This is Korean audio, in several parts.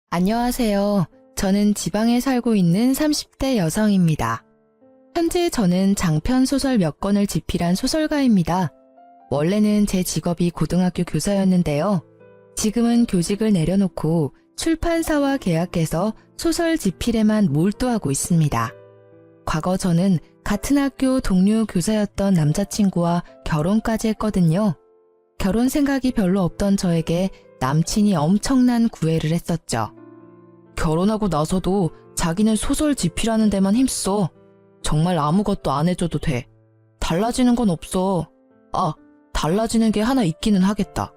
안녕하세요. 저는 지방에 살고 있는 30대 여성입니다. 현재 저는 장편 소설 몇 권을 집필한 소설가입니다. 원래는 제 직업이 고등학교 교사였는데요. 지금은 교직을 내려놓고 출판사와 계약해서 소설 집필에만 몰두하고 있습니다. 과거 저는 같은 학교 동료 교사였던 남자친구와 결혼까지 했거든요. 결혼 생각이 별로 없던 저에게 남친이 엄청난 구애를 했었죠. 결혼하고 나서도 자기는 소설 집필하는 데만 힘써. 정말 아무것도 안 해줘도 돼. 달라지는 건 없어. 달라지는 게 하나 있기는 하겠다.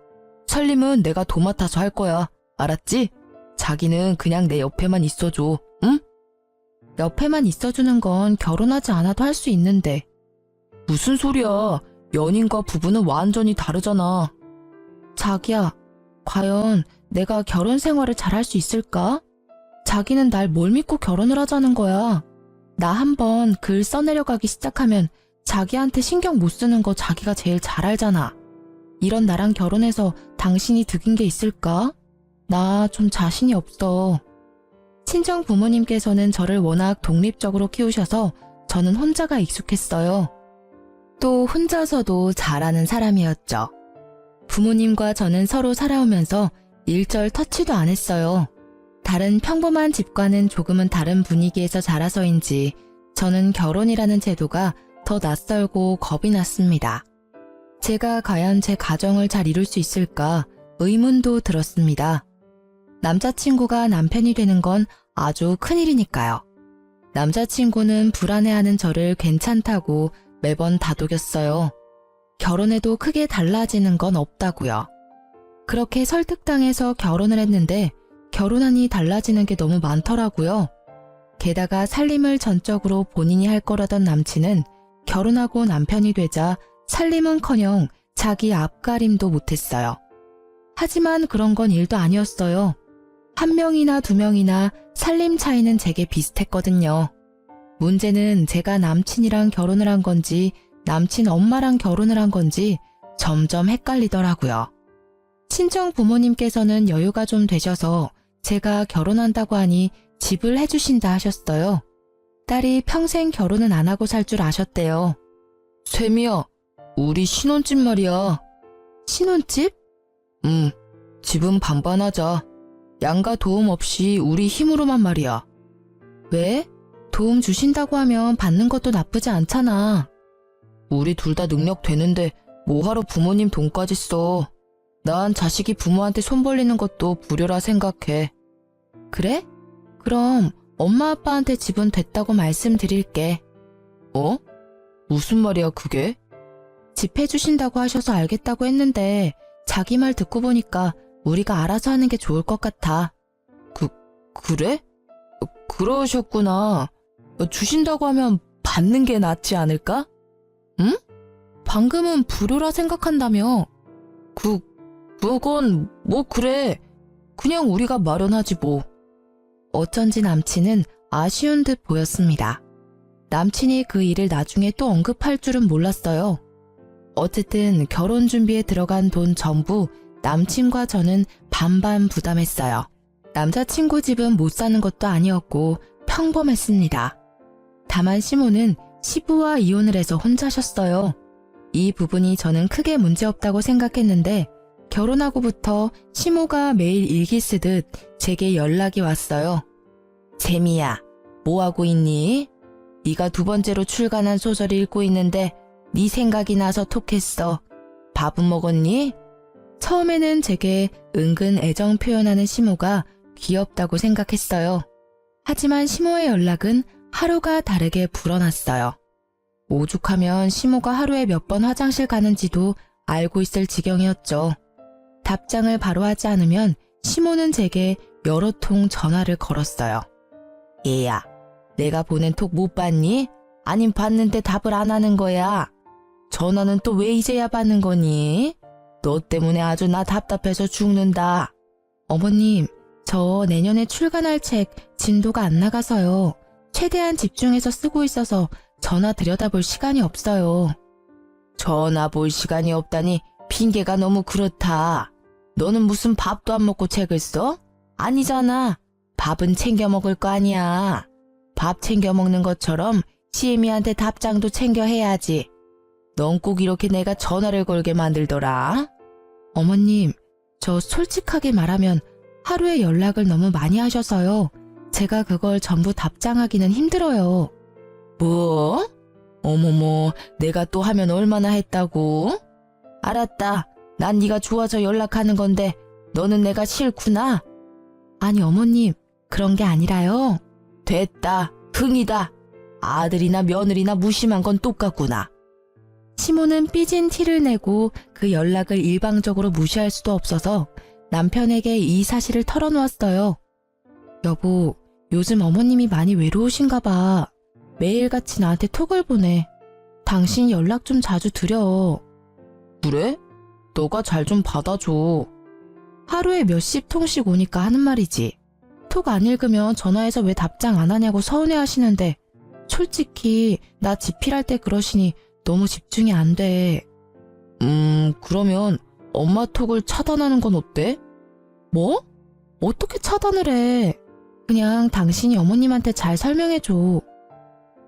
살림은 내가 도맡아서 할 거야. 알았지? 자기는 그냥 내 옆에만 있어줘. 응? 옆에만 있어주는 건 결혼하지 않아도 할 수 있는데. 무슨 소리야. 연인과 부부는 완전히 다르잖아. 자기야, 과연 내가 결혼 생활을 잘할 수 있을까? 자기는 날 뭘 믿고 결혼을 하자는 거야. 나 한번 글 써내려가기 시작하면 자기한테 신경 못 쓰는 거 자기가 제일 잘 알잖아. 이런 나랑 결혼해서 당신이 득인 게 있을까? 나 좀 자신이 없어. 친정 부모님께서는 저를 워낙 독립적으로 키우셔서 저는 혼자가 익숙했어요. 또 혼자서도 잘하는 사람이었죠. 부모님과 저는 서로 살아오면서 일절 터치도 안 했어요. 다른 평범한 집과는 조금은 다른 분위기에서 자라서인지 저는 결혼이라는 제도가 더 낯설고 겁이 났습니다. 제가 과연 제 가정을 잘 이룰 수 있을까 의문도 들었습니다. 남자친구가 남편이 되는 건 아주 큰일이니까요. 남자친구는 불안해하는 저를 괜찮다고 매번 다독였어요. 결혼해도 크게 달라지는 건 없다고요. 그렇게 설득당해서 결혼을 했는데 결혼하니 달라지는 게 너무 많더라고요. 게다가 살림을 전적으로 본인이 할 거라던 남친은 결혼하고 남편이 되자 살림은커녕 자기 앞가림도 못했어요. 하지만 그런 건 일도 아니었어요. 한 명이나 두 명이나 살림 차이는 제게 비슷했거든요. 문제는 제가 남친이랑 결혼을 한 건지 남친 엄마랑 결혼을 한 건지 점점 헷갈리더라고요. 친정 부모님께서는 여유가 좀 되셔서 제가 결혼한다고 하니 집을 해주신다 하셨어요. 딸이 평생 결혼은 안 하고 살 줄 아셨대요. 쇠미야, 우리 신혼집 말이야. 신혼집? 집은 반반하자. 양가 도움 없이 우리 힘으로만 말이야. 왜? 도움 주신다고 하면 받는 것도 나쁘지 않잖아. 우리 둘 다 능력 되는데 뭐하러 부모님 돈까지 써. 난 자식이 부모한테 손 벌리는 것도 불효라 생각해. 그래? 그럼 엄마 아빠한테 집은 됐다고 말씀드릴게. 무슨 말이야 그게? 집 해주신다고 하셔서 알겠다고 했는데 자기 말 듣고 보니까 우리가 알아서 하는 게 좋을 것 같아. 그래? 그러셨구나. 주신다고 하면 받는 게 낫지 않을까? 응? 방금은 불효라 생각한다며. 그건 뭐 그래. 그냥 우리가 마련하지 뭐. 어쩐지 남친은 아쉬운 듯 보였습니다. 남친이 그 일을 나중에 또 언급할 줄은 몰랐어요. 어쨌든 결혼 준비에 들어간 돈 전부 남친과 저는 반반 부담했어요. 남자친구 집은 못 사는 것도 아니었고 평범했습니다. 다만 시모는 시부와 이혼을 해서 혼자셨어요. 이 부분이 저는 크게 문제없다고 생각했는데 결혼하고부터 시모가 매일 일기 쓰듯 제게 연락이 왔어요. 재미야, 뭐하고 있니? 네가 두 번째로 출간한 소설 읽고 있는데 네 생각이 나서 톡했어. 밥은 먹었니? 처음에는 제게 은근 애정 표현하는 시모가 귀엽다고 생각했어요. 하지만 시모의 연락은 하루가 다르게 불어났어요. 오죽하면 시모가 하루에 몇 번 화장실 가는지도 알고 있을 지경이었죠. 답장을 바로 하지 않으면 시모는 제게 여러 통 전화를 걸었어요. 얘야, 내가 보낸 톡 못 봤니? 아님 봤는데 답을 안 하는 거야. 전화는 또 왜 이제야 받는 거니? 너 때문에 아주 나 답답해서 죽는다. 어머님, 저 내년에 출간할 책 진도가 안 나가서요. 최대한 집중해서 쓰고 있어서 전화 들여다볼 시간이 없어요. 전화 볼 시간이 없다니 핑계가 너무 그렇다. 너는 무슨 밥도 안 먹고 책을 써? 아니잖아. 밥은 챙겨 먹을 거 아니야. 밥 챙겨 먹는 것처럼 시애미한테 답장도 챙겨 해야지. 넌 꼭 이렇게 내가 전화를 걸게 만들더라. 어머님, 저 솔직하게 말하면 하루에 연락을 너무 많이 하셔서요. 제가 그걸 전부 답장하기는 힘들어요. 뭐? 어머머, 내가 또 하면 얼마나 했다고? 알았다. 난 네가 좋아서 연락하는 건데 너는 내가 싫구나. 아니 어머님, 그런 게 아니라요. 됐다. 흥이다. 아들이나 며느리나 무심한 건 똑같구나. 시모는 삐진 티를 내고 그 연락을 일방적으로 무시할 수도 없어서 남편에게 이 사실을 털어놓았어요. 여보, 요즘 어머님이 많이 외로우신가 봐. 매일같이 나한테 톡을 보내. 당신 연락 좀 자주 드려. 그래? 너가 잘 좀 받아줘. 하루에 몇십 통씩 오니까 하는 말이지. 톡 안 읽으면 전화해서 왜 답장 안 하냐고 서운해하시는데 솔직히 나 지필할 때 그러시니 너무 집중이 안 돼. 그러면 엄마 톡을 차단하는 건 어때? 뭐? 어떻게 차단을 해? 그냥 당신이 어머님한테 잘 설명해줘.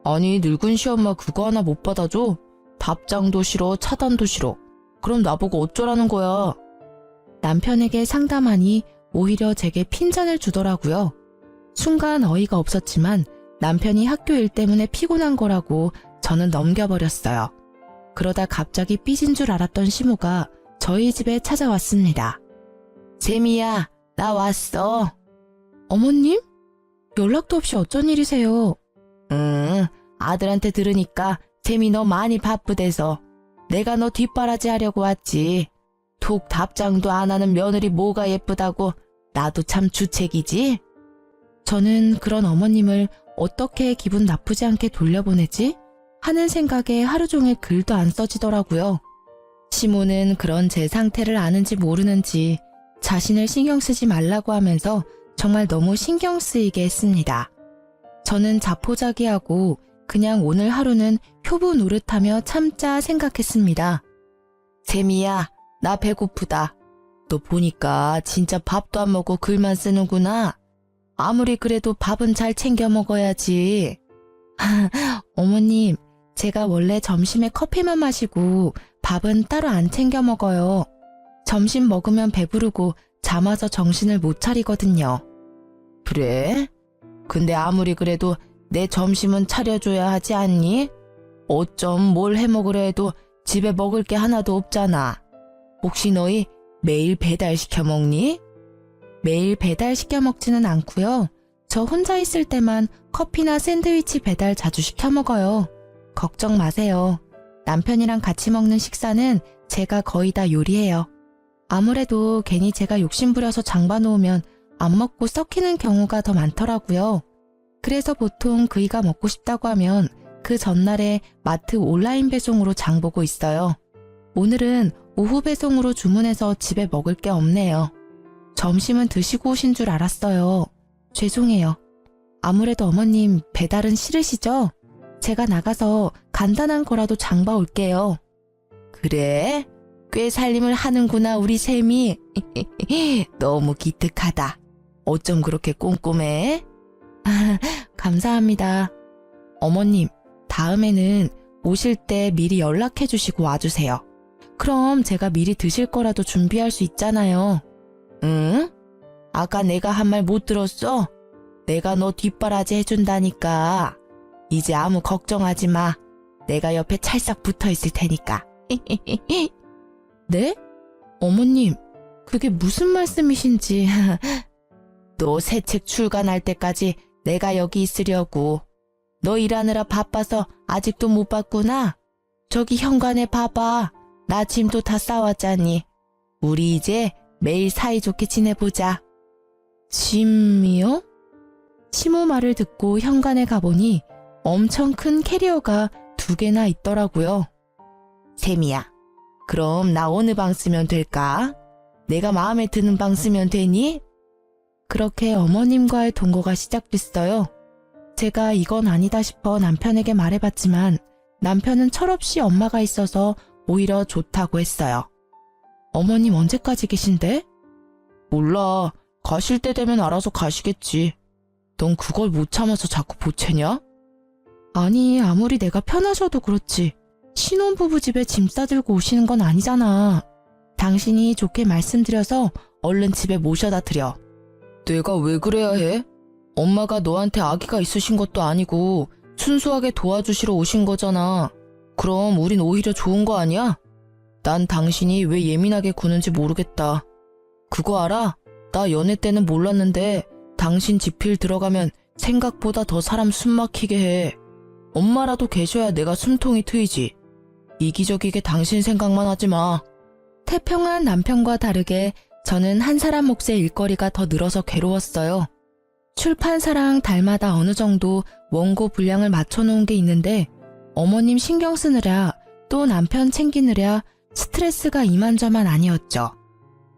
아니 늙은 시엄마 그거 하나 못 받아줘? 답장도 싫어, 차단도 싫어. 그럼 나보고 어쩌라는 거야? 남편에게 상담하니 오히려 제게 핀잔을 주더라고요. 순간 어이가 없었지만 남편이 학교 일 때문에 피곤한 거라고 저는 넘겨버렸어요. 그러다 갑자기 삐진 줄 알았던 시모가 저희 집에 찾아왔습니다. 세미야, 나 왔어. 어머님? 연락도 없이 어쩐 일이세요? 아들한테 들으니까 세미 너 많이 바쁘대서 내가 너 뒷바라지 하려고 왔지. 톡 답장도 안 하는 며느리 뭐가 예쁘다고. 나도 참 주책이지. 저는 그런 어머님을 어떻게 기분 나쁘지 않게 돌려보내지? 하는 생각에 하루 종일 글도 안 써지더라고요. 시모는 그런 제 상태를 아는지 모르는지 자신을 신경 쓰지 말라고 하면서 정말 너무 신경 쓰이게 했습니다. 저는 자포자기하고 그냥 오늘 하루는 효부 노릇하며 참자 생각했습니다. 세미야, 나 배고프다. 너 보니까 진짜 밥도 안 먹고 글만 쓰는구나. 아무리 그래도 밥은 잘 챙겨 먹어야지. 어머님, 제가 원래 점심에 커피만 마시고 밥은 따로 안 챙겨 먹어요. 점심 먹으면 배부르고 잠 와서 정신을 못 차리거든요. 그래? 근데 아무리 그래도 내 점심은 차려줘야 하지 않니? 어쩜 뭘 해먹으려 해도 집에 먹을 게 하나도 없잖아. 혹시 너희 매일 배달시켜 먹니? 매일 배달시켜 먹지는 않고요. 저 혼자 있을 때만 커피나 샌드위치 배달 자주 시켜 먹어요. 걱정 마세요. 남편이랑 같이 먹는 식사는 제가 거의 다 요리해요. 아무래도 괜히 제가 욕심부려서 장봐놓으면 안 먹고 썩히는 경우가 더 많더라고요. 그래서 보통 그이가 먹고 싶다고 하면 그 전날에 마트 온라인 배송으로 장보고 있어요. 오늘은 오후 배송으로 주문해서 집에 먹을 게 없네요. 점심은 드시고 오신 줄 알았어요. 죄송해요. 아무래도 어머님 배달은 싫으시죠? 제가 나가서 간단한 거라도 장봐 올게요. 그래? 꽤 살림을 하는구나 우리 셈이. 너무 기특하다. 어쩜 그렇게 꼼꼼해? 감사합니다. 어머님, 다음에는 오실 때 미리 연락해 주시고 와주세요. 그럼 제가 미리 드실 거라도 준비할 수 있잖아요. 응? 아까 내가 한 말 못 들었어? 내가 너 뒷바라지 해준다니까. 이제 아무 걱정하지 마. 내가 옆에 찰싹 붙어 있을 테니까. 네? 어머님, 그게 무슨 말씀이신지. 너 새 책 출간할 때까지 내가 여기 있으려고. 너 일하느라 바빠서 아직도 못 봤구나. 저기 현관에 봐봐. 나 짐도 다 싸왔잖니. 우리 이제 매일 사이좋게 지내보자. 짐이요? 시모 말을 듣고 현관에 가보니 엄청 큰 캐리어가 2개나 있더라고요. 세미야, 그럼 나 어느 방 쓰면 될까? 내가 마음에 드는 방 쓰면 되니? 그렇게 어머님과의 동거가 시작됐어요. 제가 이건 아니다 싶어 남편에게 말해봤지만 남편은 철없이 엄마가 있어서 오히려 좋다고 했어요. 어머님 언제까지 계신데? 몰라. 가실 때 되면 알아서 가시겠지. 넌 그걸 못 참아서 자꾸 보채냐? 아니, 아무리 내가 편하셔도 그렇지. 신혼부부 집에 짐 싸들고 오시는 건 아니잖아. 당신이 좋게 말씀드려서 얼른 집에 모셔다 드려. 내가 왜 그래야 해? 엄마가 너한테 아기가 있으신 것도 아니고 순수하게 도와주시러 오신 거잖아. 그럼 우린 오히려 좋은 거 아니야? 난 당신이 왜 예민하게 구는지 모르겠다. 그거 알아? 나 연애 때는 몰랐는데 당신 지필 들어가면 생각보다 더 사람 숨 막히게 해. 엄마라도 계셔야 내가 숨통이 트이지. 이기적이게 당신 생각만 하지 마. 태평한 남편과 다르게 저는 한 사람 몫의 일거리가 더 늘어서 괴로웠어요. 출판사랑 달마다 어느 정도 원고 분량을 맞춰놓은 게 있는데 어머님 신경 쓰느라 또 남편 챙기느라 스트레스가 이만저만 아니었죠.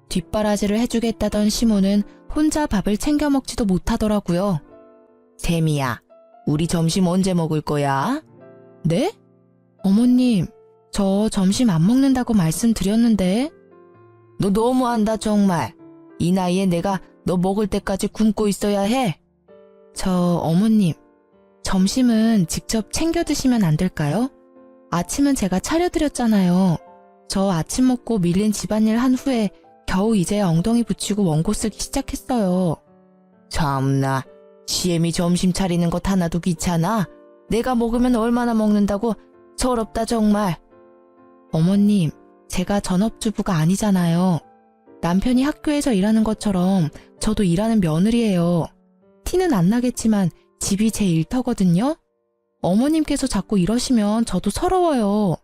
뒷바라지를 해주겠다던 시모는 혼자 밥을 챙겨 먹지도 못하더라고요. 세미야, 우리 점심 언제 먹을 거야? 네? 어머님, 저 점심 안 먹는다고 말씀드렸는데. 너 너무한다 정말. 이 나이에 내가 너 먹을 때까지 굶고 있어야 해? 저 어머님, 점심은 직접 챙겨 드시면 안 될까요? 아침은 제가 차려드렸잖아요. 저 아침 먹고 밀린 집안일 한 후에 겨우 이제 엉덩이 붙이고 원고 쓰기 시작했어요. 참나, 시엠이 점심 차리는 것 하나도 귀찮아. 내가 먹으면 얼마나 먹는다고. 서럽다 정말. 어머님, 제가 전업주부가 아니잖아요. 남편이 학교에서 일하는 것처럼 저도 일하는 며느리예요. 티는 안 나겠지만 집이 제 일터거든요. 어머님께서 자꾸 이러시면 저도 서러워요.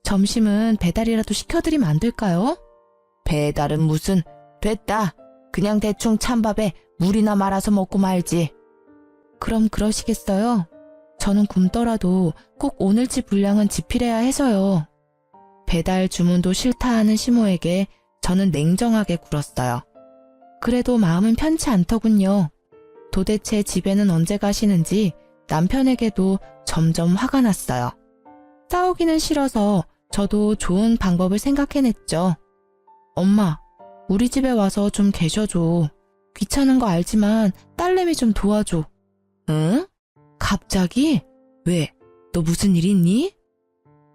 점심은 배달이라도 시켜드리면 안 될까요? 배달은 무슨. 됐다. 그냥 대충 찬밥에 물이나 말아서 먹고 말지. 그럼 그러시겠어요? 저는 굶더라도 꼭 오늘치 분량은 지필해야 해서요. 배달 주문도 싫다 하는 시모에게 저는 냉정하게 굴었어요. 그래도 마음은 편치 않더군요. 도대체 집에는 언제 가시는지 남편에게도 점점 화가 났어요. 싸우기는 싫어서 저도 좋은 방법을 생각해냈죠. 엄마, 우리 집에 와서 좀 계셔줘. 귀찮은 거 알지만 딸내미 좀 도와줘. 응? 갑자기? 왜? 너 무슨 일 있니?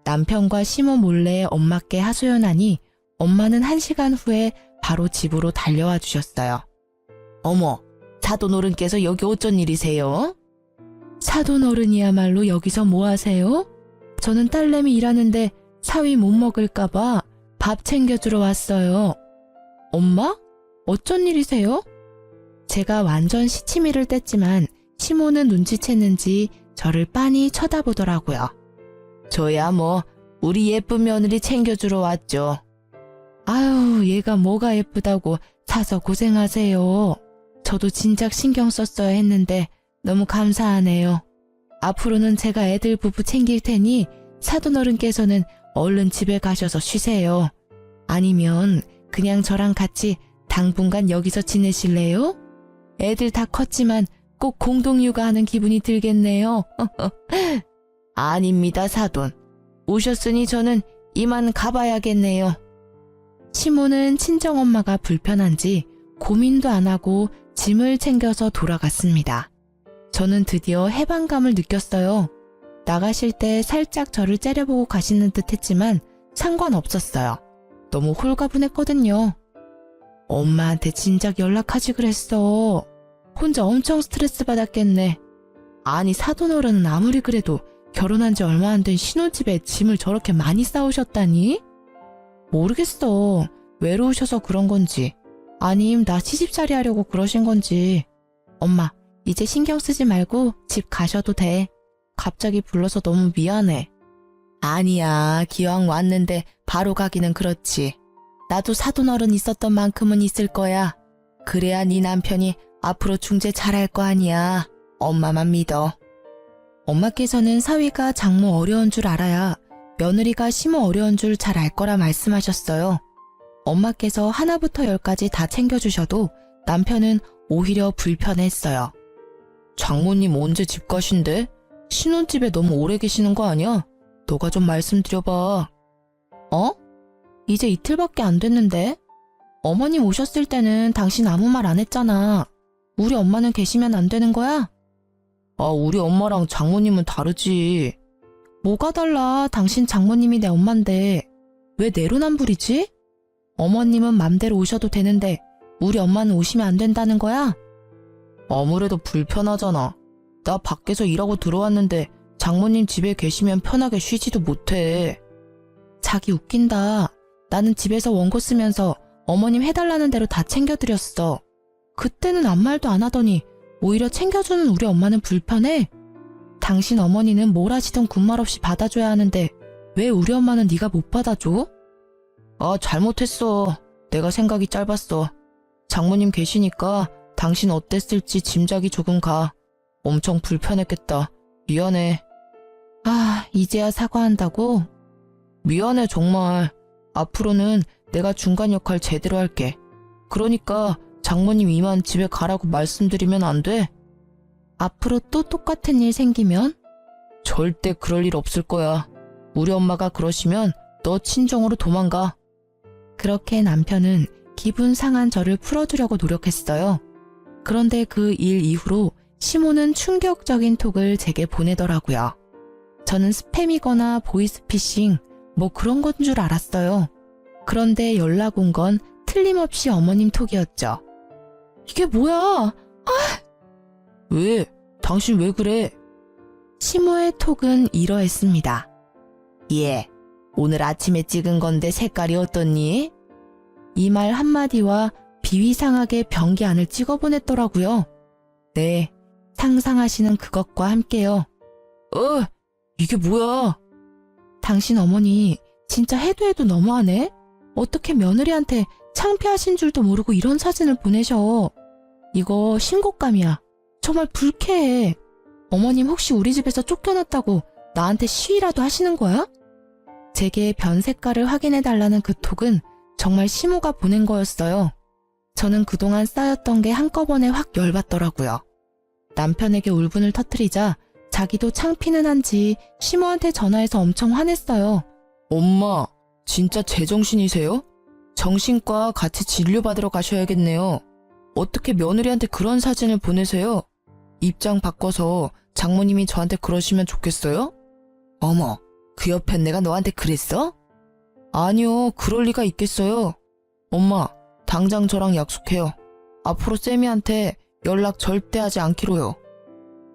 남편과 시모 몰래 엄마께 하소연하니 엄마는 1시간 후에 바로 집으로 달려와 주셨어요. 어머, 사돈어른께서 여기 어쩐 일이세요? 사돈어른이야말로 여기서 뭐 하세요? 저는 딸내미 일하는데 사위 못 먹을까봐 밥 챙겨주러 왔어요. 엄마? 어쩐 일이세요? 제가 완전 시치미를 뗐지만 시모는 눈치챘는지 저를 빤히 쳐다보더라고요. 저야 뭐 우리 예쁜 며느리 챙겨주러 왔죠. 아유, 얘가 뭐가 예쁘다고 사서 고생하세요. 저도 진작 신경 썼어야 했는데 너무 감사하네요. 앞으로는 제가 애들 부부 챙길 테니 사돈어른께서는 얼른 집에 가셔서 쉬세요. 아니면 그냥 저랑 같이 당분간 여기서 지내실래요? 애들 다 컸지만 꼭 공동육아하는 기분이 들겠네요. 아닙니다, 사돈. 오셨으니 저는 이만 가봐야겠네요. 시모는 친정엄마가 불편한지 고민도 안 하고 짐을 챙겨서 돌아갔습니다. 저는 드디어 해방감을 느꼈어요. 나가실 때 살짝 저를 째려보고 가시는 듯 했지만 상관없었어요. 너무 홀가분했거든요. 엄마한테 진작 연락하지 그랬어. 혼자 엄청 스트레스 받았겠네. 아니, 사돈어른은 아무리 그래도 결혼한 지 얼마 안 된 신혼집에 짐을 저렇게 많이 싸우셨다니? 모르겠어. 외로우셔서 그런 건지 아님 나 시집살이 하려고 그러신 건지. 엄마, 이제 신경 쓰지 말고 집 가셔도 돼. 갑자기 불러서 너무 미안해. 아니야, 기왕 왔는데 바로 가기는 그렇지. 나도 사돈어른 있었던 만큼은 있을 거야. 그래야 네 남편이 앞으로 중재 잘할 거 아니야. 엄마만 믿어. 엄마께서는 사위가 장모 어려운 줄 알아야 며느리가 시모 어려운 줄 잘 알 거라 말씀하셨어요. 엄마께서 하나부터 열까지 다 챙겨주셔도 남편은 오히려 불편했어요. 장모님 언제 집 가신대? 신혼집에 너무 오래 계시는 거 아니야? 너가 좀 말씀드려봐. 어? 이제 이틀밖에 안 됐는데? 어머님 오셨을 때는 당신 아무 말 안 했잖아. 우리 엄마는 계시면 안 되는 거야? 아, 우리 엄마랑 장모님은 다르지. 뭐가 달라? 당신 장모님이 내 엄만데 왜 내로남불이지? 어머님은 맘대로 오셔도 되는데 우리 엄마는 오시면 안 된다는 거야? 아무래도 불편하잖아. 나 밖에서 일하고 들어왔는데 장모님 집에 계시면 편하게 쉬지도 못해. 자기 웃긴다. 나는 집에서 원고 쓰면서 어머님 해달라는 대로 다 챙겨드렸어. 그때는 아무 말도 안 하더니 오히려 챙겨주는 우리 엄마는 불편해? 당신 어머니는 뭘 하시든 군말 없이 받아줘야 하는데 왜 우리 엄마는 네가 못 받아줘? 아, 잘못했어. 내가 생각이 짧았어. 장모님 계시니까 당신 어땠을지 짐작이 조금 가. 엄청 불편했겠다. 미안해. 아, 이제야 사과한다고? 미안해, 정말. 앞으로는 내가 중간 역할 제대로 할게. 그러니까 장모님 이만 집에 가라고 말씀드리면 안 돼? 앞으로 또 똑같은 일 생기면? 절대 그럴 일 없을 거야. 우리 엄마가 그러시면 너 친정으로 도망가. 그렇게 남편은 기분 상한 저를 풀어주려고 노력했어요. 그런데 그 일 이후로 시모는 충격적인 톡을 제게 보내더라고요. 저는 스팸이거나 보이스피싱 뭐 그런 건 줄 알았어요. 그런데 연락 온 건 틀림없이 어머님 톡이었죠. 이게 뭐야? 아! 왜? 당신 왜 그래? 시모의 톡은 이러했습니다. 예, 오늘 아침에 찍은 건데 색깔이 어떻니? 이 말 한마디와 비위상하게 변기 안을 찍어보냈더라고요. 네, 상상하시는 그것과 함께요. 이게 뭐야? 당신 어머니 진짜 해도 해도 너무하네? 어떻게 며느리한테 창피하신 줄도 모르고 이런 사진을 보내셔. 이거 신곡감이야. 정말 불쾌해. 어머님 혹시 우리 집에서 쫓겨났다고 나한테 시위라도 하시는 거야? 제게 변 색깔을 확인해달라는 그 톡은 정말 시모가 보낸 거였어요. 저는 그동안 쌓였던 게 한꺼번에 확 열받더라고요. 남편에게 울분을 터뜨리자 자기도 창피는 한지 시모한테 전화해서 엄청 화냈어요. 엄마, 진짜 제정신이세요? 정신과 같이 진료받으러 가셔야겠네요. 어떻게 며느리한테 그런 사진을 보내세요? 입장 바꿔서 장모님이 저한테 그러시면 좋겠어요? 어머, 그 옆엔 내가 너한테 그랬어? 아니요, 그럴 리가 있겠어요. 엄마, 당장 저랑 약속해요. 앞으로 쌤이한테 연락 절대 하지 않기로요.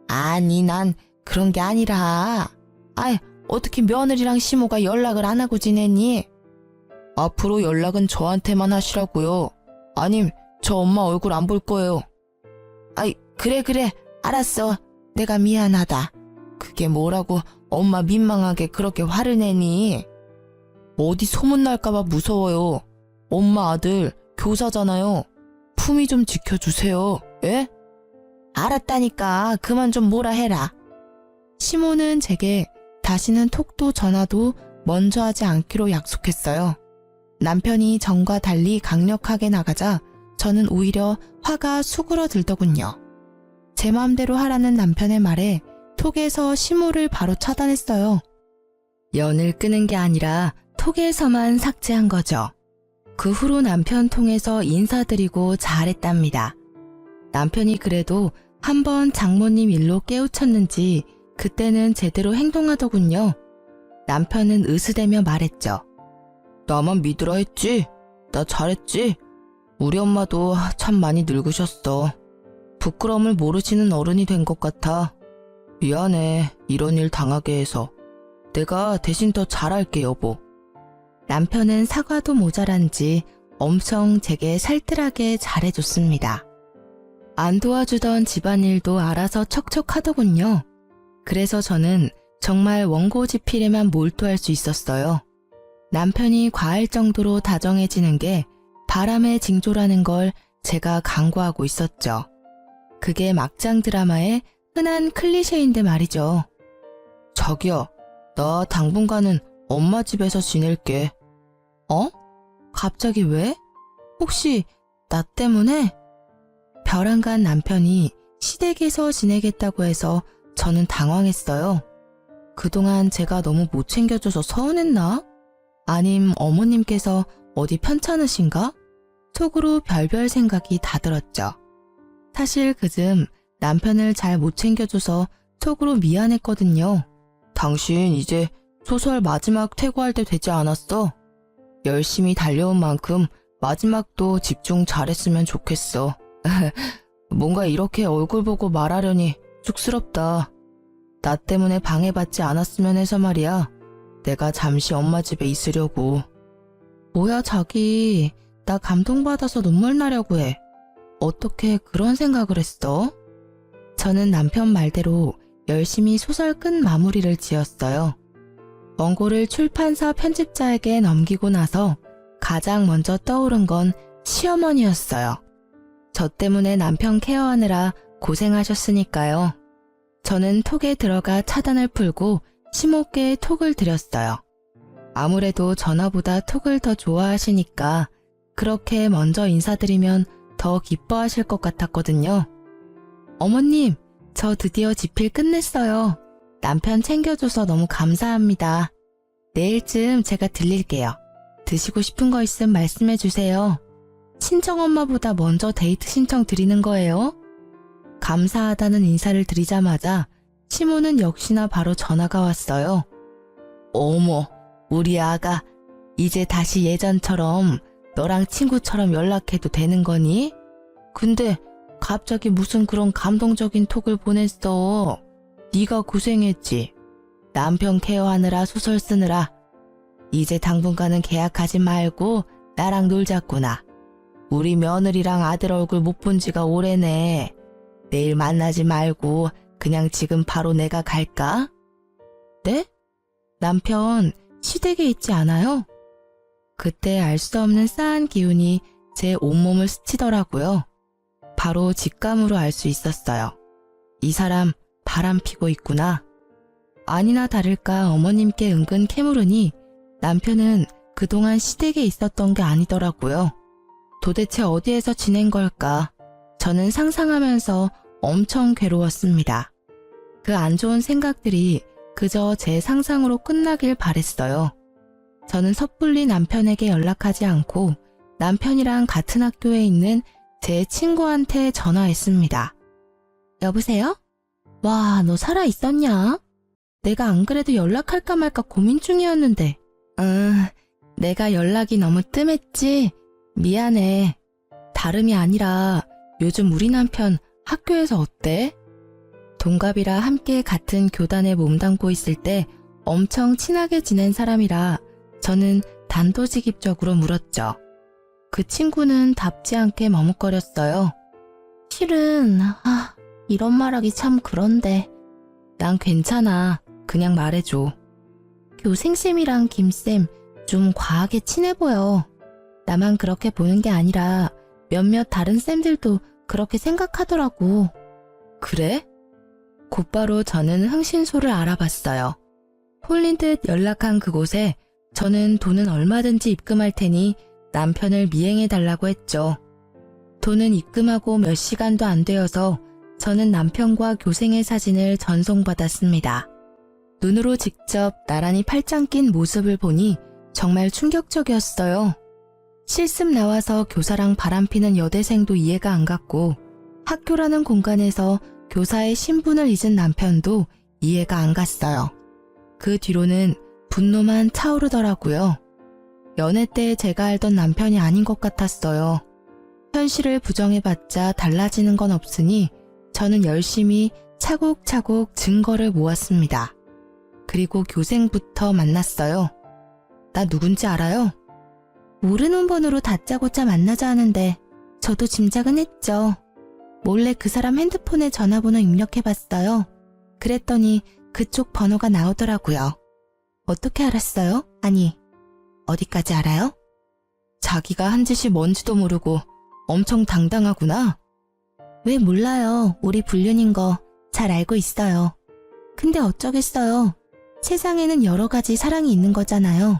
아니, 난 그런 게 아니라. 아이, 어떻게 며느리랑 시모가 연락을 안 하고 지내니? 앞으로 연락은 저한테만 하시라고요. 아님 저 엄마 얼굴 안 볼 거예요. 아이, 그래, 알았어. 내가 미안하다. 그게 뭐라고 엄마 민망하게 그렇게 화를 내니? 어디 소문날까봐 무서워요. 엄마 아들 교사잖아요. 품위 좀 지켜주세요. 예? 알았다니까 그만 좀 뭐라 해라. 시모는 제게 다시는 톡도 전화도 먼저 하지 않기로 약속했어요. 남편이 전과 달리 강력하게 나가자 저는 오히려 화가 수그러들더군요. 제 마음대로 하라는 남편의 말에 톡에서 시모를 바로 차단했어요. 연을 끄는 게 아니라 톡에서만 삭제한 거죠. 그 후로 남편 통해서 인사드리고 잘했답니다. 남편이 그래도 한번 장모님 일로 깨우쳤는지 그때는 제대로 행동하더군요. 남편은 으스대며 말했죠. 나만 믿으라 했지? 나 잘했지? 우리 엄마도 참 많이 늙으셨어. 부끄러움을 모르시는 어른이 된 것 같아. 미안해, 이런 일 당하게 해서. 내가 대신 더 잘할게, 여보. 남편은 사과도 모자란지 엄청 제게 살뜰하게 잘해줬습니다. 안 도와주던 집안일도 알아서 척척 하더군요. 그래서 저는 정말 원고지필에만 몰두할 수 있었어요. 남편이 과할 정도로 다정해지는 게 바람의 징조라는 걸 제가 간과하고 있었죠. 그게 막장 드라마의 흔한 클리셰인데 말이죠. 자기야, 나 당분간은 엄마 집에서 지낼게. 어? 갑자기 왜? 혹시 나 때문에? 벼랑간 남편이 시댁에서 지내겠다고 해서 저는 당황했어요. 그동안 제가 너무 못 챙겨줘서 서운했나? 아님 어머님께서 어디 편찮으신가? 속으로 별별 생각이 다 들었죠. 사실 그즘 남편을 잘 못 챙겨줘서 속으로 미안했거든요. 당신 이제 소설 마지막 퇴고할 때 되지 않았어? 열심히 달려온 만큼 마지막도 집중 잘했으면 좋겠어. 뭔가 이렇게 얼굴 보고 말하려니 쑥스럽다. 나 때문에 방해받지 않았으면 해서 말이야. 내가 잠시 엄마 집에 있으려고. 뭐야 자기, 나 감동받아서 눈물 나려고 해. 어떻게 그런 생각을 했어? 저는 남편 말대로 열심히 소설 끝 마무리를 지었어요. 원고를 출판사 편집자에게 넘기고 나서 가장 먼저 떠오른 건 시어머니였어요. 저 때문에 남편 케어하느라 고생하셨으니까요. 저는 톡에 들어가 차단을 풀고 심호께 톡을 드렸어요. 아무래도 전화보다 톡을 더 좋아하시니까 그렇게 먼저 인사드리면 더 기뻐하실 것 같았거든요. 어머님, 저 드디어 집필 끝냈어요. 남편 챙겨줘서 너무 감사합니다. 내일쯤 제가 들릴게요. 드시고 싶은 거 있으면 말씀해 주세요. 친정엄마보다 먼저 데이트 신청 드리는 거예요? 감사하다는 인사를 드리자마자 시모는 역시나 바로 전화가 왔어요. 어머, 우리 아가 이제 다시 예전처럼 너랑 친구처럼 연락해도 되는 거니? 근데 갑자기 무슨 그런 감동적인 톡을 보냈어. 네가 고생했지. 남편 케어하느라 소설 쓰느라. 이제 당분간은 계약하지 말고 나랑 놀자꾸나. 우리 며느리랑 아들 얼굴 못 본 지가 오래네. 내일 만나지 말고 그냥 지금 바로 내가 갈까? 네? 남편 시댁에 있지 않아요? 그때 알 수 없는 싸한 기운이 제 온몸을 스치더라고요. 바로 직감으로 알 수 있었어요. 이 사람 바람 피고 있구나. 아니나 다를까 어머님께 은근 캐물으니 남편은 그동안 시댁에 있었던 게 아니더라고요. 도대체 어디에서 지낸 걸까? 저는 상상하면서 엄청 괴로웠습니다. 그 안 좋은 생각들이 그저 제 상상으로 끝나길 바랬어요. 저는 섣불리 남편에게 연락하지 않고 남편이랑 같은 학교에 있는 제 친구한테 전화했습니다. 여보세요? 와, 너 살아있었냐? 내가 안 그래도 연락할까 말까 고민 중이었는데. 내가 연락이 너무 뜸했지? 미안해. 다름이 아니라 요즘 우리 남편 학교에서 어때? 동갑이라 함께 같은 교단에 몸담고 있을 때 엄청 친하게 지낸 사람이라 저는 단도직입적으로 물었죠. 그 친구는 답지 않게 머뭇거렸어요. 실은 이런 말하기 참 그런데. 난 괜찮아. 그냥 말해줘. 교생쌤이랑 김쌤 좀 과하게 친해 보여. 나만 그렇게 보는 게 아니라 몇몇 다른 쌤들도 그렇게 생각하더라고. 그래? 곧바로 저는 흥신소를 알아봤어요. 홀린 듯 연락한 그곳에 저는 돈은 얼마든지 입금할 테니 남편을 미행해달라고 했죠. 돈은 입금하고 몇 시간도 안 되어서 저는 남편과 교생의 사진을 전송받았습니다. 눈으로 직접 나란히 팔짱 낀 모습을 보니 정말 충격적이었어요. 실습 나와서 교사랑 바람피는 여대생도 이해가 안 갔고 학교라는 공간에서 교사의 신분을 잊은 남편도 이해가 안 갔어요. 그 뒤로는 분노만 차오르더라고요. 연애 때 제가 알던 남편이 아닌 것 같았어요. 현실을 부정해봤자 달라지는 건 없으니 저는 열심히 차곡차곡 증거를 모았습니다. 그리고 교생부터 만났어요. 나 누군지 알아요? 모르는 번호로 다짜고짜 만나자 하는데 저도 짐작은 했죠. 몰래 그 사람 핸드폰에 전화번호 입력해봤어요. 그랬더니 그쪽 번호가 나오더라고요. 어떻게 알았어요? 아니, 어디까지 알아요? 자기가 한 짓이 뭔지도 모르고 엄청 당당하구나. 왜 몰라요. 우리 불륜인 거 잘 알고 있어요. 근데 어쩌겠어요. 세상에는 여러 가지 사랑이 있는 거잖아요.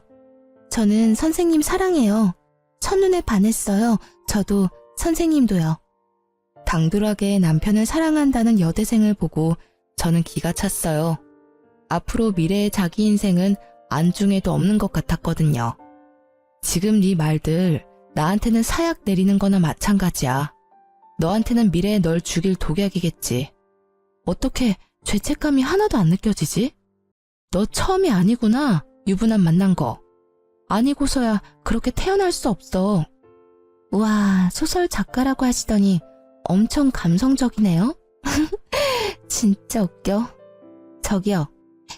저는 선생님 사랑해요. 첫눈에 반했어요. 저도 선생님도요. 당돌하게 남편을 사랑한다는 여대생을 보고 저는 기가 찼어요. 앞으로 미래의 자기 인생은 안중에도 없는 것 같았거든요. 지금 네 말들 나한테는 사약 내리는 거나 마찬가지야. 너한테는 미래에 널 죽일 독약이겠지. 어떻게 죄책감이 하나도 안 느껴지지? 너 처음이 아니구나, 유부남 만난 거. 아니고서야 그렇게 태어날 수 없어. 우와, 소설 작가라고 하시더니 엄청 감성적이네요. 진짜 웃겨. 저기요,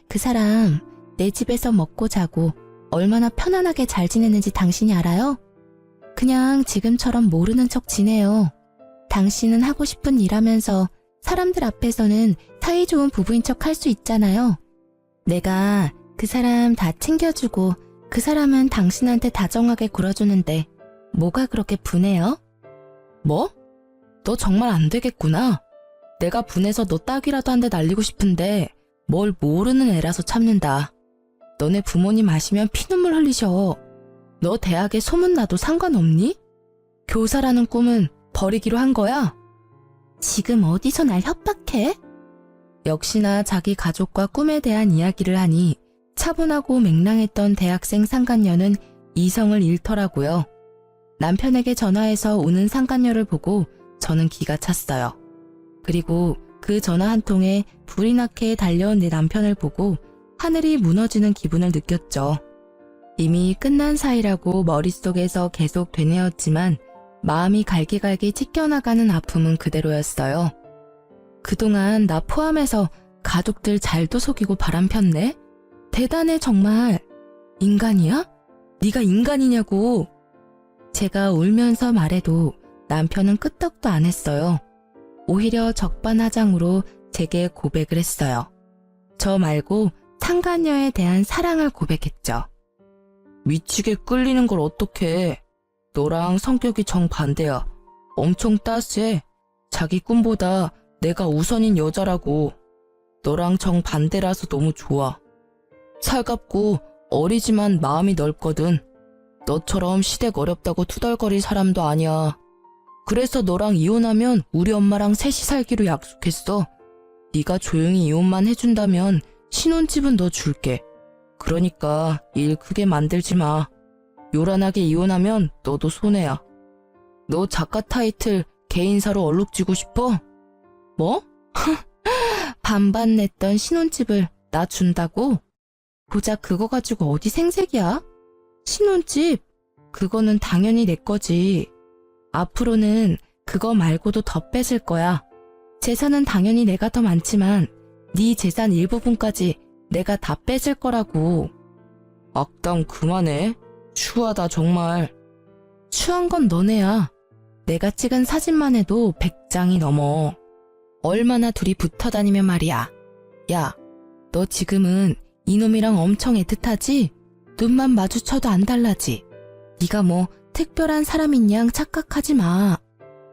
그 사람 내 집에서 먹고 자고 얼마나 편안하게 잘 지내는지 당신이 알아요? 그냥 지금처럼 모르는 척 지내요. 당신은 하고 싶은 일 하면서 사람들 앞에서는 사이좋은 부부인 척 할 수 있잖아요. 내가 그 사람 다 챙겨주고 그 사람은 당신한테 다정하게 굴어주는데 뭐가 그렇게 분해요? 뭐? 너 정말 안 되겠구나. 내가 분해서 너 딱이라도 한 대 날리고 싶은데 뭘 모르는 애라서 참는다. 너네 부모님 아시면 피눈물 흘리셔. 너 대학에 소문나도 상관없니? 교사라는 꿈은 버리기로 한 거야? 지금 어디서 날 협박해? 역시나 자기 가족과 꿈에 대한 이야기를 하니 차분하고 맹랑했던 대학생 상간녀는 이성을 잃더라고요. 남편에게 전화해서 우는 상간녀를 보고 저는 기가 찼어요. 그리고 그 전화 한 통에 불이 나게 달려온 내 남편을 보고 하늘이 무너지는 기분을 느꼈죠. 이미 끝난 사이라고 머릿속에서 계속 되뇌었지만 마음이 갈기갈기 찢겨나가는 아픔은 그대로였어요. 그동안 나 포함해서 가족들 잘도 속이고 바람폈네? 대단해 정말. 인간이야? 네가 인간이냐고. 제가 울면서 말해도 남편은 끄떡도 안 했어요. 오히려 적반하장으로 제게 고백을 했어요. 저 말고 상간녀에 대한 사랑을 고백했죠. 미치게 끌리는 걸 어떡해. 너랑 성격이 정반대야. 엄청 따스해. 자기 꿈보다 내가 우선인 여자라고. 너랑 정반대라서 너무 좋아. 살갑고 어리지만 마음이 넓거든. 너처럼 시댁 어렵다고 투덜거릴 사람도 아니야. 그래서 너랑 이혼하면 우리 엄마랑 셋이 살기로 약속했어. 네가 조용히 이혼만 해준다면 신혼집은 너 줄게. 그러니까 일 크게 만들지 마. 요란하게 이혼하면 너도 손해야. 너 작가 타이틀 개인사로 얼룩지고 싶어? 뭐? 반반 냈던 신혼집을 나 준다고? 고작 그거 가지고 어디 생색이야? 신혼집? 그거는 당연히 내 거지. 앞으로는 그거 말고도 더 뺏을 거야. 재산은 당연히 내가 더 많지만 네 재산 일부분까지 내가 다 뺏을 거라고. 악당 그만해. 추하다 정말. 추한 건 너네야. 내가 찍은 사진만 해도 100장이 넘어. 얼마나 둘이 붙어 다니면 말이야. 야, 너 지금은 이놈이랑 엄청 애틋하지? 눈만 마주쳐도 안 달라지? 네가 뭐 특별한 사람인 양 착각하지 마.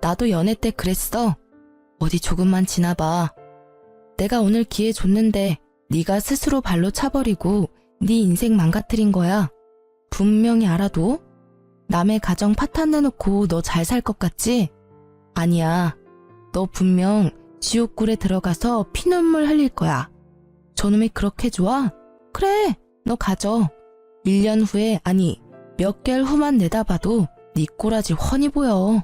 나도 연애 때 그랬어. 어디 조금만 지나봐. 내가 오늘 기회 줬는데 네가 스스로 발로 차버리고 네 인생 망가뜨린 거야. 분명히 알아도. 남의 가정 파탄 내놓고 너 잘 살 것 같지? 아니야. 너 분명 지옥굴에 들어가서 피눈물 흘릴 거야. 저놈이 그렇게 좋아? 그래, 너 가져. 1년 후에, 아니 몇 개월 후만 내다봐도 네 꼬라지 훤히 보여.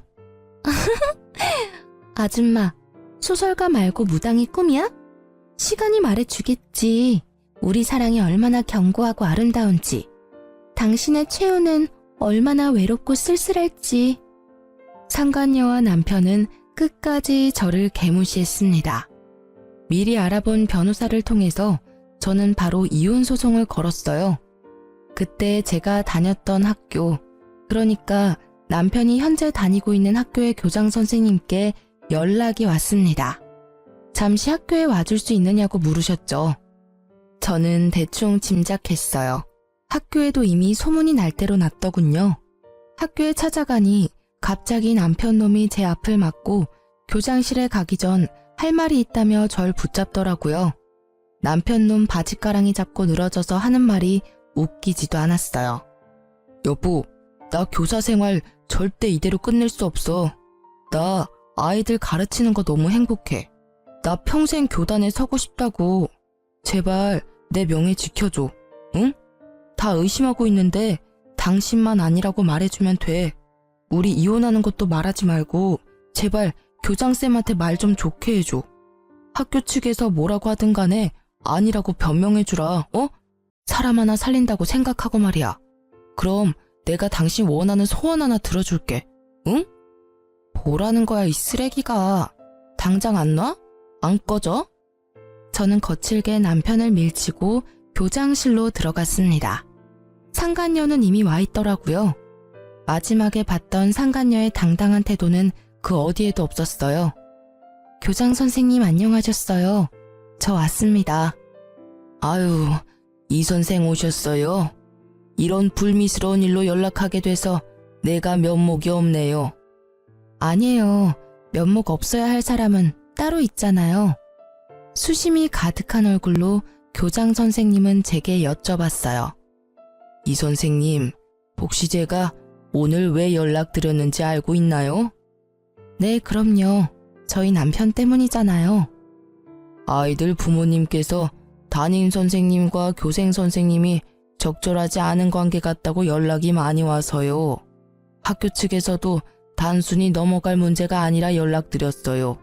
아줌마, 소설가 말고 무당이 꿈이야? 시간이 말해주겠지. 우리 사랑이 얼마나 견고하고 아름다운지. 당신의 최후는 얼마나 외롭고 쓸쓸할지. 상간녀와 남편은 끝까지 저를 개무시했습니다. 미리 알아본 변호사를 통해서 저는 바로 이혼 소송을 걸었어요. 그때 제가 다녔던 학교, 그러니까 남편이 현재 다니고 있는 학교의 교장 선생님께 연락이 왔습니다. 잠시 학교에 와줄 수 있느냐고 물으셨죠. 저는 대충 짐작했어요. 학교에도 이미 소문이 날 대로 났더군요. 학교에 찾아가니 갑자기 남편 놈이 제 앞을 막고 교장실에 가기 전 할 말이 있다며 절 붙잡더라고요. 남편 놈 바지가랑이 잡고 늘어져서 하는 말이 웃기지도 않았어요. 여보, 나 교사 생활 절대 이대로 끝낼 수 없어. 나 아이들 가르치는 거 너무 행복해. 나 평생 교단에 서고 싶다고. 제발 내 명예 지켜줘. 응? 다 의심하고 있는데 당신만 아니라고 말해주면 돼. 우리 이혼하는 것도 말하지 말고 제발 교장쌤한테 말 좀 좋게 해줘. 학교 측에서 뭐라고 하든 간에 아니라고 변명해주라, 어? 사람 하나 살린다고 생각하고 말이야. 그럼 내가 당신 원하는 소원 하나 들어줄게, 응? 뭐라는 거야, 이 쓰레기가. 당장 안 놔? 안 꺼져? 저는 거칠게 남편을 밀치고 교장실로 들어갔습니다. 상간녀는 이미 와 있더라고요. 마지막에 봤던 상간녀의 당당한 태도는 그 어디에도 없었어요. 교장 선생님 안녕하셨어요. 저 왔습니다. 아유, 이 선생 오셨어요. 이런 불미스러운 일로 연락하게 돼서 내가 면목이 없네요. 아니에요. 면목 없어야 할 사람은 따로 있잖아요. 수심이 가득한 얼굴로 교장 선생님은 제게 여쭤봤어요. 이 선생님, 혹시 제가 오늘 왜 연락드렸는지 알고 있나요? 네, 그럼요. 저희 남편 때문이잖아요. 아이들 부모님께서 담임 선생님과 교생 선생님이 적절하지 않은 관계 같다고 연락이 많이 와서요. 학교 측에서도 단순히 넘어갈 문제가 아니라 연락드렸어요.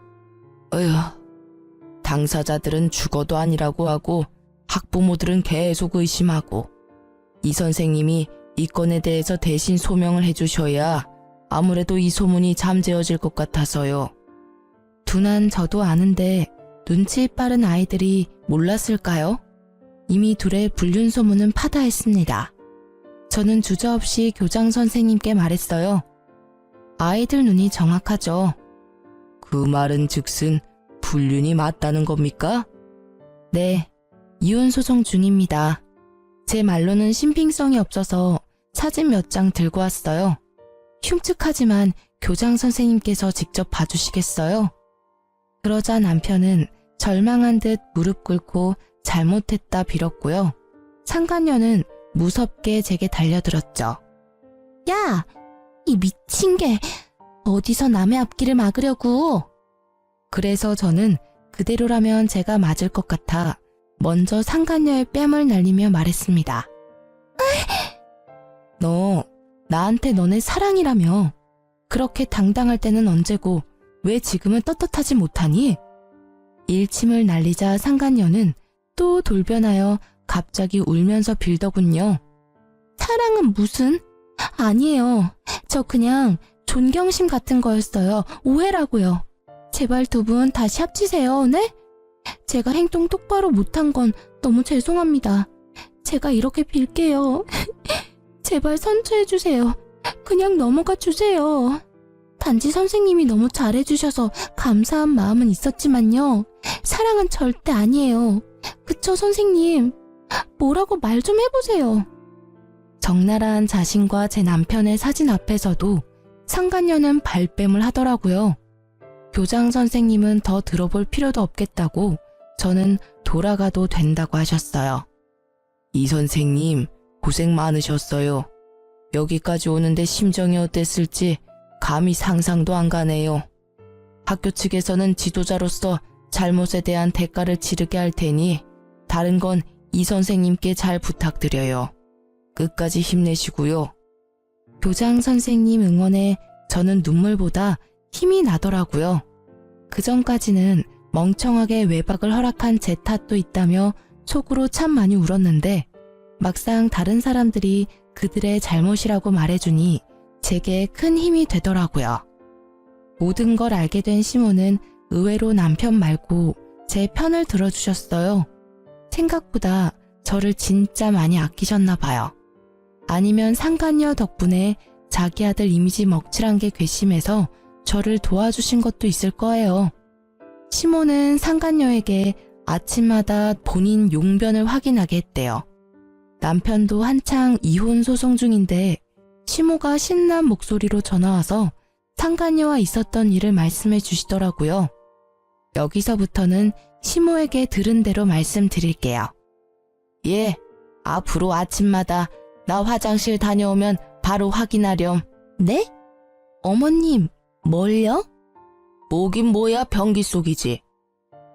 어휴, 당사자들은 죽어도 아니라고 하고 학부모들은 계속 의심하고 이 선생님이 이 건에 대해서 대신 소명을 해주셔야 아무래도 이 소문이 잠재워질 것 같아서요. 둔한 저도 아는데 눈치 빠른 아이들이 몰랐을까요? 이미 둘의 불륜 소문은 파다했습니다. 저는 주저없이 교장 선생님께 말했어요. 아이들 눈이 정확하죠. 그 말은 즉슨 불륜이 맞다는 겁니까? 네, 이혼 소송 중입니다. 제 말로는 신빙성이 없어서 사진 몇 장 들고 왔어요. 흉측하지만 교장 선생님께서 직접 봐주시겠어요? 그러자 남편은 절망한 듯 무릎 꿇고 잘못했다 빌었고요. 상간녀는 무섭게 제게 달려들었죠. 야! 이 미친 게 어디서 남의 앞길을 막으려고. 그래서 저는 그대로라면 제가 맞을 것 같아 먼저 상간녀의 뺨을 날리며 말했습니다. 너 나한테 너네 사랑이라며. 그렇게 당당할 때는 언제고 왜 지금은 떳떳하지 못하니? 일침을 날리자 상간녀는 또 돌변하여 갑자기 울면서 빌더군요. 사랑은 무슨? 아니에요. 저 그냥 존경심 같은 거였어요. 오해라고요. 제발 두 분 다시 합치세요, 네? 제가 행동 똑바로 못한 건 너무 죄송합니다. 제가 이렇게 빌게요. 제발 선처해주세요. 그냥 넘어가 주세요. 단지 선생님이 너무 잘해주셔서 감사한 마음은 있었지만요. 사랑은 절대 아니에요. 그쵸, 선생님? 뭐라고 말 좀 해보세요. 적나라한 자신과 제 남편의 사진 앞에서도 상간녀는 발뺌을 하더라고요. 교장 선생님은 더 들어볼 필요도 없겠다고 저는 돌아가도 된다고 하셨어요. 이 선생님 고생 많으셨어요. 여기까지 오는데 심정이 어땠을지 감히 상상도 안 가네요. 학교 측에서는 지도자로서 잘못에 대한 대가를 치르게 할 테니 다른 건 이 선생님께 잘 부탁드려요. 끝까지 힘내시고요. 교장 선생님 응원에 저는 눈물보다 힘이 나더라고요. 그전까지는 멍청하게 외박을 허락한 제 탓도 있다며 속으로 참 많이 울었는데 막상 다른 사람들이 그들의 잘못이라고 말해주니 제게 큰 힘이 되더라고요. 모든 걸 알게 된 시모는 의외로 남편 말고 제 편을 들어주셨어요. 생각보다 저를 진짜 많이 아끼셨나 봐요. 아니면 상간녀 덕분에 자기 아들 이미지 먹칠한 게 괘씸해서 저를 도와주신 것도 있을 거예요. 시모는 상간녀에게 아침마다 본인 용변을 확인하게 했대요. 남편도 한창 이혼 소송 중인데 시모가 신난 목소리로 전화와서 상간녀와 있었던 일을 말씀해 주시더라고요. 여기서부터는 시모에게 들은 대로 말씀드릴게요. 예, 앞으로 아침마다 나 화장실 다녀오면 바로 확인하렴. 네? 어머님, 뭘요? 뭐긴 뭐야, 변기 속이지.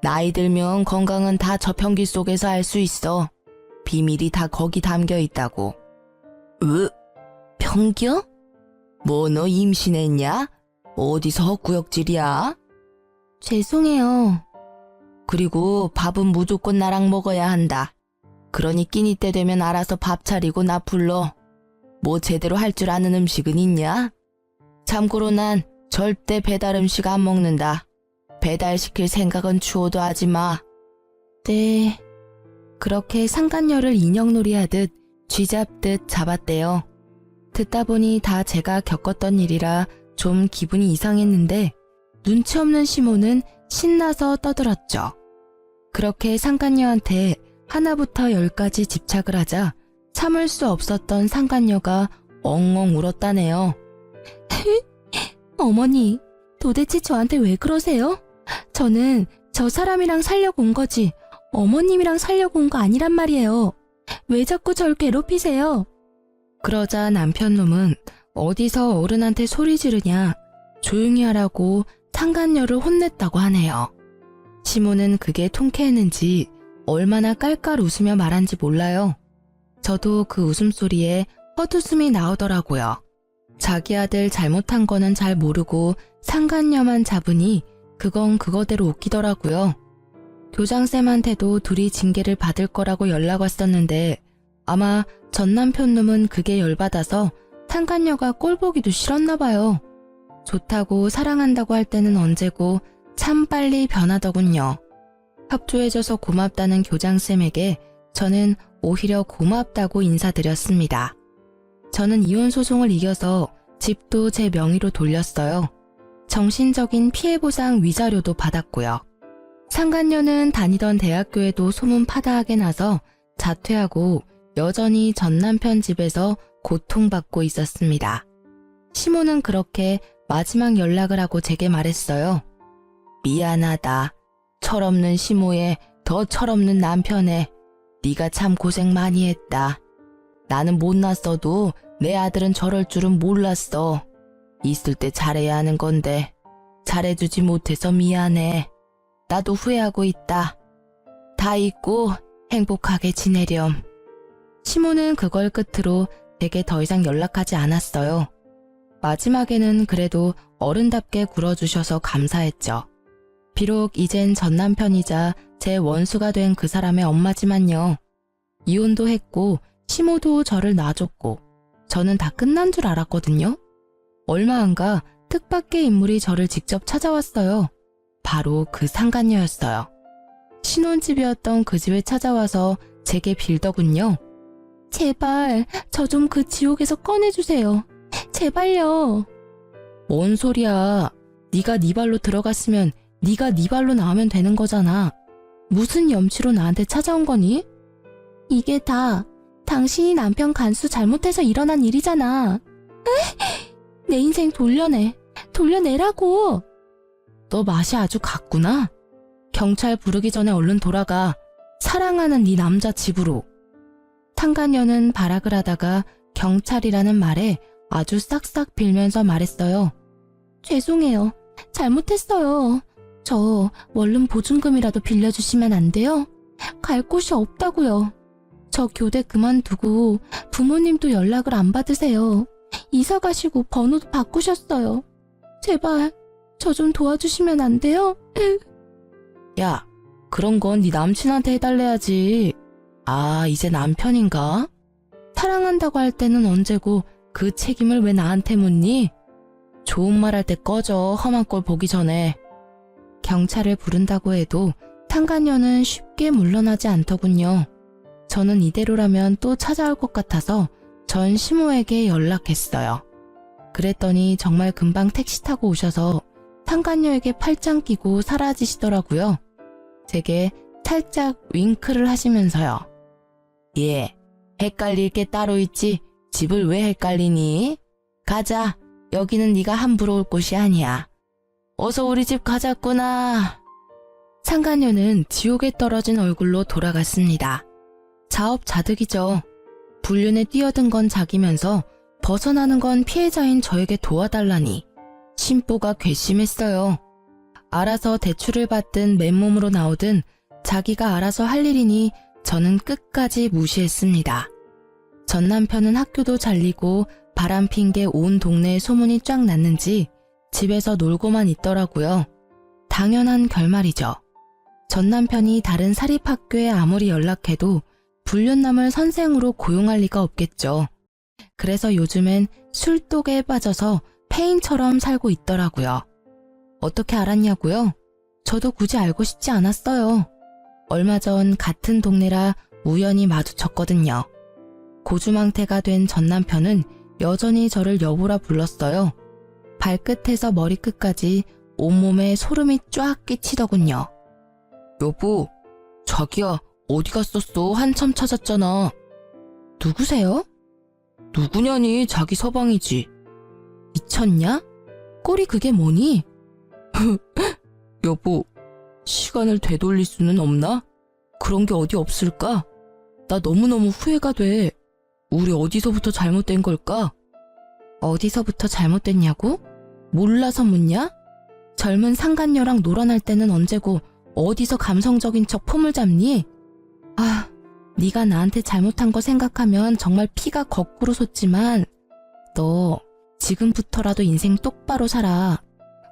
나이 들면 건강은 다 저 변기 속에서 알 수 있어. 비밀이 다 거기 담겨 있다고. 변기요? 뭐 너 임신했냐? 어디서 헛구역질이야? 죄송해요. 그리고 밥은 무조건 나랑 먹어야 한다. 그러니 끼니 때 되면 알아서 밥 차리고 나 불러. 뭐 제대로 할 줄 아는 음식은 있냐? 참고로 난 절대 배달 음식 안 먹는다. 배달시킬 생각은 추호도 하지 마. 네. 그렇게 상간녀를 인형놀이 하듯 쥐잡듯 잡았대요. 듣다 보니 다 제가 겪었던 일이라 좀 기분이 이상했는데 눈치 없는 시모는 신나서 떠들었죠. 그렇게 상간녀한테 하나부터 열까지 집착을 하자 참을 수 없었던 상간녀가 엉엉 울었다네요. 어머니, 도대체 저한테 왜 그러세요? 저는 저 사람이랑 살려고 온 거지 어머님이랑 살려고 온 거 아니란 말이에요. 왜 자꾸 절 괴롭히세요? 그러자 남편놈은 어디서 어른한테 소리 지르냐 조용히 하라고 상간녀를 혼냈다고 하네요. 시모는 그게 통쾌했는지 얼마나 깔깔 웃으며 말한지 몰라요. 저도 그 웃음소리에 헛웃음이 나오더라고요. 자기 아들 잘못한 거는 잘 모르고 상간녀만 잡으니 그건 그거대로 웃기더라고요. 교장쌤한테도 둘이 징계를 받을 거라고 연락 왔었는데 아마 전 남편놈은 그게 열받아서 상간녀가 꼴보기도 싫었나 봐요. 좋다고 사랑한다고 할 때는 언제고 참 빨리 변하더군요. 협조해줘서 고맙다는 교장쌤에게 저는 오히려 고맙다고 인사드렸습니다. 저는 이혼 소송을 이겨서 집도 제 명의로 돌렸어요. 정신적인 피해보상 위자료도 받았고요. 상간녀는 다니던 대학교에도 소문 파다하게 나서 자퇴하고 여전히 전 남편 집에서 고통받고 있었습니다. 시모는 그렇게 마지막 연락을 하고 제게 말했어요. 미안하다. 철없는 시모에 더 철없는 남편에 네가 참 고생 많이 했다. 나는 못났어도 내 아들은 저럴 줄은 몰랐어. 있을 때 잘해야 하는 건데 잘해주지 못해서 미안해. 나도 후회하고 있다. 다 잊고 행복하게 지내렴. 시모는 그걸 끝으로 제게 더 이상 연락하지 않았어요. 마지막에는 그래도 어른답게 굴어주셔서 감사했죠. 비록 이젠 전 남편이자 제 원수가 된 그 사람의 엄마지만요. 이혼도 했고 시모도 저를 놔줬고 저는 다 끝난 줄 알았거든요. 얼마 안가 뜻밖의 인물이 저를 직접 찾아왔어요. 바로 그 상간녀였어요. 신혼집이었던 그 집에 찾아와서 제게 빌더군요. 제발 저 좀 그 지옥에서 꺼내주세요. 제발요. 뭔 소리야. 네가 네 발로 들어갔으면 네가 네 발로 나오면 되는 거잖아. 무슨 염치로 나한테 찾아온 거니? 이게 다 당신이 남편 간수 잘못해서 일어난 일이잖아. 내 인생 돌려내. 돌려내라고. 너 맛이 아주 갔구나. 경찰 부르기 전에 얼른 돌아가. 사랑하는 네 남자 집으로. 상간녀는 발악을 하다가 경찰이라는 말에 아주 싹싹 빌면서 말했어요. 죄송해요. 잘못했어요. 저 원룸 보증금이라도 빌려주시면 안 돼요? 갈 곳이 없다고요. 저 교대 그만두고 부모님도 연락을 안 받으세요. 이사 가시고 번호도 바꾸셨어요. 제발 저 좀 도와주시면 안 돼요? 야, 그런 건 네 남친한테 해달래야지. 아, 이제 남편인가? 사랑한다고 할 때는 언제고 그 책임을 왜 나한테 묻니? 좋은 말 할 때 꺼져, 험한 꼴 보기 전에. 경찰을 부른다고 해도 상간녀는 쉽게 물러나지 않더군요. 저는 이대로라면 또 찾아올 것 같아서 전 시모에게 연락했어요. 그랬더니 정말 금방 택시 타고 오셔서 상간녀에게 팔짱 끼고 사라지시더라고요. 제게 살짝 윙크를 하시면서요. 예, 헷갈릴 게 따로 있지. 집을 왜 헷갈리니? 가자. 여기는 네가 함부로 올 곳이 아니야. 어서 우리 집 가자꾸나. 상간녀는 지옥에 떨어진 얼굴로 돌아갔습니다. 자업자득이죠. 불륜에 뛰어든 건 자기면서 벗어나는 건 피해자인 저에게 도와달라니. 심보가 괘씸했어요. 알아서 대출을 받든 맨몸으로 나오든 자기가 알아서 할 일이니 저는 끝까지 무시했습니다. 전 남편은 학교도 잘리고 바람 핀 게 온 동네에 소문이 쫙 났는지 집에서 놀고만 있더라고요. 당연한 결말이죠. 전 남편이 다른 사립학교에 아무리 연락해도 불륜남을 선생으로 고용할 리가 없겠죠. 그래서 요즘엔 술독에 빠져서 폐인처럼 살고 있더라고요. 어떻게 알았냐고요? 저도 굳이 알고 싶지 않았어요. 얼마 전 같은 동네라 우연히 마주쳤거든요. 고주망태가 된 전 남편은 여전히 저를 여보라 불렀어요. 발끝에서 머리끝까지 온몸에 소름이 쫙 끼치더군요. 여보, 자기야 어디 갔었어? 한참 찾았잖아. 누구세요? 누구냐니, 자기 서방이지. 미쳤냐? 꼴이 그게 뭐니? 여보, 시간을 되돌릴 수는 없나? 그런 게 어디 없을까? 나 너무너무 후회가 돼. 우리 어디서부터 잘못된 걸까? 어디서부터 잘못됐냐고? 몰라서 묻냐? 젊은 상간녀랑 놀아날 때는 언제고 어디서 감성적인 척 폼을 잡니? 아, 네가 나한테 잘못한 거 생각하면 정말 피가 거꾸로 솟지만 너 지금부터라도 인생 똑바로 살아.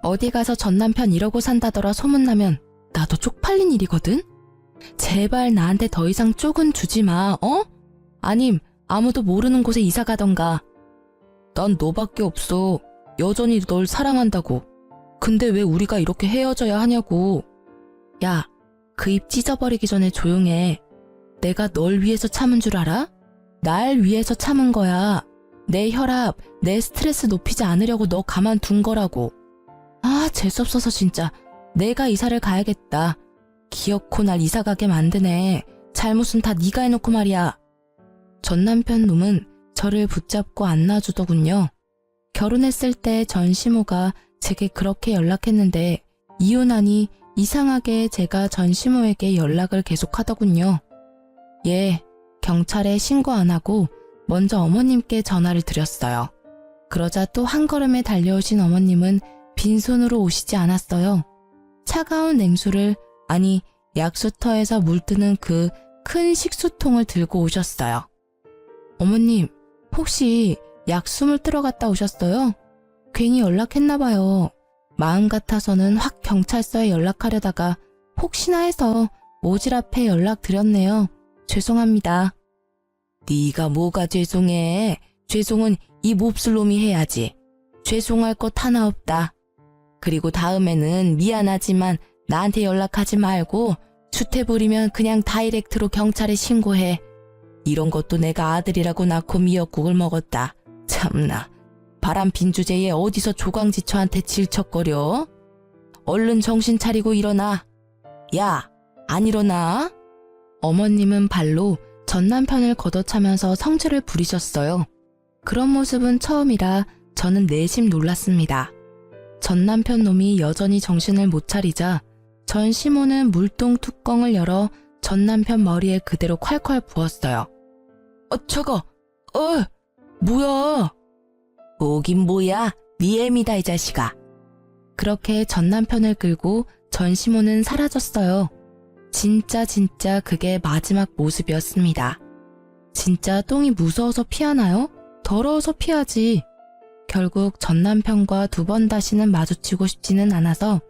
어디 가서 전 남편 이러고 산다더라 소문나면 나도 쪽팔린 일이거든? 제발 나한테 더 이상 쪽은 주지 마, 어? 아님 아무도 모르는 곳에 이사 가던가. 난 너밖에 없어. 여전히 널 사랑한다고. 근데 왜 우리가 이렇게 헤어져야 하냐고. 야, 그 입 찢어버리기 전에 조용해. 내가 널 위해서 참은 줄 알아? 날 위해서 참은 거야. 내 혈압, 내 스트레스 높이지 않으려고 너 가만둔 거라고. 아, 재수없어서 진짜. 내가 이사를 가야겠다. 기어코 날 이사 가게 만드네. 잘못은 다 네가 해놓고 말이야. 전 남편 놈은 저를 붙잡고 안 놔주더군요. 결혼했을 때 전 시모가 제게 그렇게 연락했는데 이혼하니 이상하게 제가 전 시모에게 연락을 계속하더군요. 예, 경찰에 신고 안 하고 먼저 어머님께 전화를 드렸어요. 그러자 또 한 걸음에 달려오신 어머님은 빈손으로 오시지 않았어요. 차가운 냉수를, 아니 약수터에서 물뜨는 그 큰 식수통을 들고 오셨어요. 어머님, 혹시 약숨을 뜨러 갔다 오셨어요? 괜히 연락했나봐요. 마음 같아서는 확 경찰서에 연락하려다가 혹시나 해서 모지랖에 연락드렸네요. 죄송합니다. 네가 뭐가 죄송해. 죄송은 이 몹쓸 놈이 해야지. 죄송할 것 하나 없다. 그리고 다음에는 미안하지만 나한테 연락하지 말고 주태 부리면 그냥 다이렉트로 경찰에 신고해. 이런 것도 내가 아들이라고 낳고 미역국을 먹었다. 참나. 바람핀 주제에 어디서 조강지처한테 질척거려? 얼른 정신 차리고 일어나. 야, 안 일어나? 어머님은 발로 전 남편을 걷어차면서 성질을 부리셨어요. 그런 모습은 처음이라 저는 내심 놀랐습니다. 전 남편 놈이 여전히 정신을 못 차리자 전 시모는 물통 뚜껑을 열어 전 남편 머리에 그대로 콸콸 부었어요. 차가, 뭐야? 뭐긴 뭐야, 네 애미다 이 자식아. 그렇게 전 남편을 끌고 전 시모는 사라졌어요. 진짜 그게 마지막 모습이었습니다. 진짜 똥이 무서워서 피하나요? 더러워서 피하지. 결국 전 남편과 두 번 다시는 마주치고 싶지는 않아서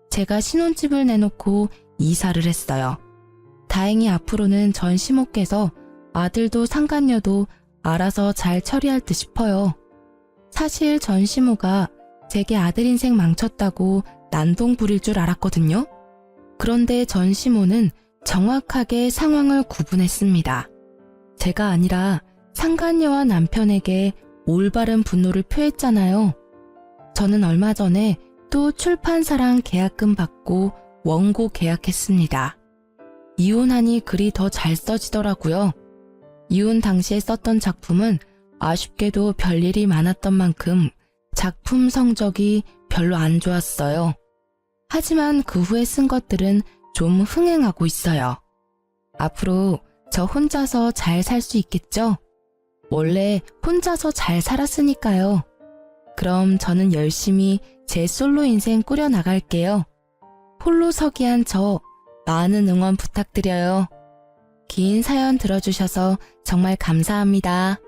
제가 신혼집을 내놓고 이사를 했어요. 다행히 앞으로는 전 시모께서 아들도 상간녀도 알아서 잘 처리할 듯 싶어요. 사실 전 시모가 제게 아들 인생 망쳤다고 난동 부릴 줄 알았거든요. 그런데 전 시모는 정확하게 상황을 구분했습니다. 제가 아니라 상간녀와 남편에게 올바른 분노를 표했잖아요. 저는 얼마 전에 또 출판사랑 계약금 받고 원고 계약했습니다. 이혼하니 글이 더 잘 써지더라고요. 이혼 당시에 썼던 작품은 아쉽게도 별일이 많았던 만큼 작품 성적이 별로 안 좋았어요. 하지만 그 후에 쓴 것들은 좀 흥행하고 있어요. 앞으로 저 혼자서 잘 살 수 있겠죠? 원래 혼자서 잘 살았으니까요. 그럼 저는 열심히 제 솔로 인생 꾸려나갈게요. 홀로서기한 저 많은 응원 부탁드려요. 긴 사연 들어주셔서 정말 감사합니다.